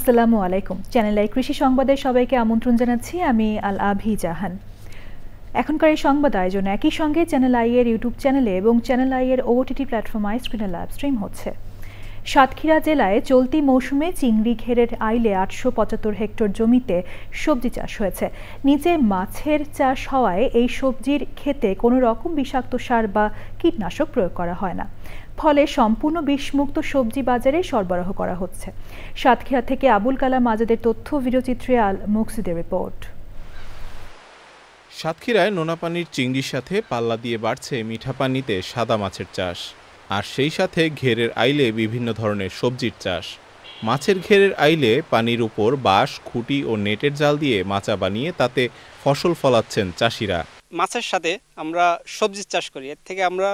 আসসালামু আলাইকুম। Channel I কৃষি সংবাদে সবাইকে আমন্ত্রণ জানাচ্ছি। আমি আল আভি জাহান। এখনকার এই সংবাদ আয়োজন একই সঙ্গে চ্যানেল আই এর ইউটিউব চ্যানেলে এবং চ্যানেল আই এর ওটিটি প্ল্যাটফর্ম আইস্ক্রিনে লাইভ স্ট্রিম হচ্ছে। সাতক্ষীরা জেলায় চলতি মৌসুমে চিংড়ি ঘেরের আইলে ৮৭৫ হেক্টর জমিতে সবজি চাষ হয়েছে। নিচে মাছের চাষ হওয়ায় এই সবজির ক্ষেতে কোনো রকম বিষাক্ত সার বা কীটনাশক প্রয়োগ করা হয় না, ফলে সম্পূর্ণ বিষমুক্ত সবজি বাজারে সরবরাহ করা হচ্ছে। সাতক্ষীরা থেকে আবুল কালাম আজাদের তথ্য, ভিডিওচিত্রে আল মুকসিদের রিপোর্ট। সাতক্ষীরায় নোনা পানির চিংড়ির সাথে পাল্লা দিয়ে বাড়ছে মিঠা পানিতে সাদা মাছের চাষ, আর সেই সাথে ঘেরের আইলে বিভিন্ন ধরনের সবজির চাষ। মাছের ঘেরের আইলে পানির উপর বাঁশ, খুঁটি ও নেটের জাল দিয়ে মাচা বানিয়ে তাতে ফসল ফলাচ্ছেন চাষিরা। মাছের সাথে আমরা সবজির চাষ করি, এর থেকে আমরা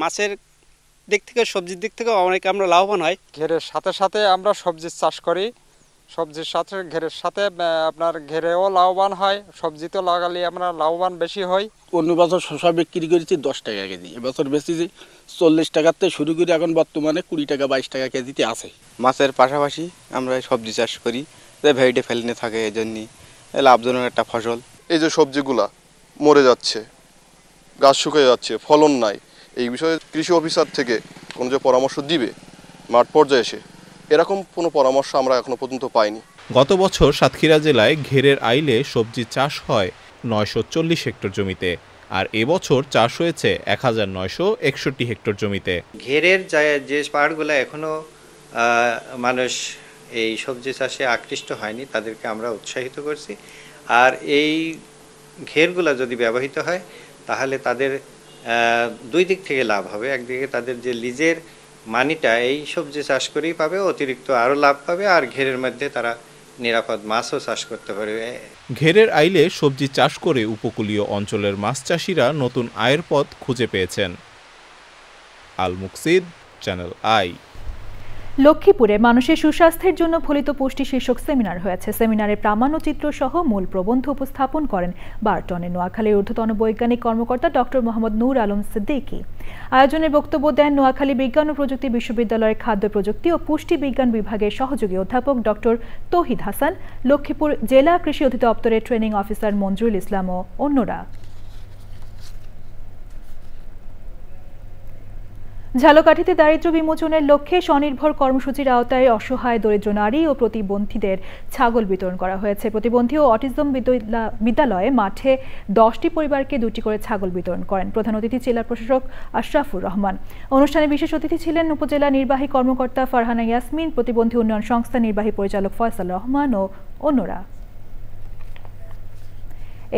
মাছের দিক থেকে সবজির দিক থেকে অনেক আমরা লাভবান হয়। ঘেরের সাথে সাথে আমরা সবজির চাষ করি, সবজির সাথে ঘেরের সাথে আপনার ঘেরেও লাভবান হয়, সবজিতেও লাগালে আমরা লাভবান বেশি হই। অন্য বছর শসা বিক্রি করেছি 10 টাকা কেজি, এবছর বেচেছি 40 টাকার থেকে শুরু করে এখন বর্তমানে 20 টাকা 22 টাকা কেজিতে আছে। মাছের পাশাপাশি আমরা সবজি চাষ করি, ভেড়িতে ফেলনে থাকে, এই জন্যই লাভজনক একটা ফসল। এই যে সবজিগুলা মরে যাচ্ছে, গাছ শুকিয়ে যাচ্ছে, ফলন নাই, এই বিষয়ে কৃষি অফিসার থেকে কোনো যে পরামর্শ দিবে মাঠ পর্যায়ে এসে, এরকম কোনো পরামর্শ আমরা এখনো পর্যন্ত পাইনি। গত বছর সাতক্ষীরা জেলায় ঘেরের আইলে সবজি চাষ হয় 940 হেক্টর জমিতে, আর এবছর চাষ হয়েছে 1961 হেক্টর জমিতে। ঘেরের যে পাহাড়গুলো এখনো মানুষ এই সবজি চাষে আকৃষ্ট হয়নি, তাদেরকে আমরা উৎসাহিত করছি। আর এই ঘেরগুলো যদি ব্যবহৃত হয় তাহলে তাদের দুই দিক থেকে লাভ হবে। একদিকে তাদের যে লিজের মানিটা এই সবজি চাষ করেই পাবে, অতিরিক্ত আরও লাভ পাবে, আর ঘেরের মধ্যে তারা নিরাপদ মাছও চাষ করতে পারবে। ঘেরের আইলে সবজি চাষ করে উপকূলীয় অঞ্চলের মাছ চাষিরা নতুন আয়ের পথ খুঁজে পেয়েছেন। আল মুকসিদ, চ্যানেল আই। লক্ষ্মীপুরে মানুষের সুস্বাস্থ্যের জন্য ফলিত পুষ্টি শীর্ষক সেমিনার হয়েছে। সেমিনারে প্রামাণ্যচিত্র সহ মূল প্রবন্ধ উপস্থাপন করেন বারটনের নোয়াখালীর ঊর্ধ্বতন বৈজ্ঞানিক কর্মকর্তা ডক্টর মোহাম্মদ নূর আলম সিদ্দিকী। আয়োজনে বক্তব্য দেন নোয়াখালী বিজ্ঞান ও প্রযুক্তি বিশ্ববিদ্যালয়ের খাদ্য প্রযুক্তি ও পুষ্টি বিজ্ঞান বিভাগের সহযোগী অধ্যাপক ডক্টর তৌহিদ হাসান, লক্ষ্মীপুর জেলা কৃষি অধিদপ্তরের ট্রেনিং অফিসার মঞ্জুরুল ইসলাম ও অন্যরা। ঝালকাঠিতে দারিদ্র্য বিমোচনের লক্ষ্যে স্বনির্ভর কর্মসূচির আওতায় অসহায় দরিদ্র নারী ও প্রতিবন্ধীদের ছাগল বিতরণ করা হয়েছে। প্রতিবন্ধী ও অটিজম বিদ্যালয়ে মাঠে 10টি পরিবারকে 2টি করে ছাগল বিতরণ করেন প্রধান অতিথি জেলা প্রশাসক আশরাফুর রহমান। অনুষ্ঠানে বিশেষ অতিথি ছিলেন উপজেলা নির্বাহী কর্মকর্তা ফারহানা ইয়াসমিন, প্রতিবন্ধী উন্নয়ন সংস্থা নির্বাহী পরিচালক ফয়সাল রহমান ও অন্যরা।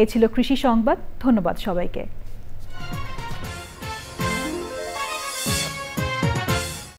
এই ছিল কৃষি সংবাদ। ধন্যবাদ সবাইকে।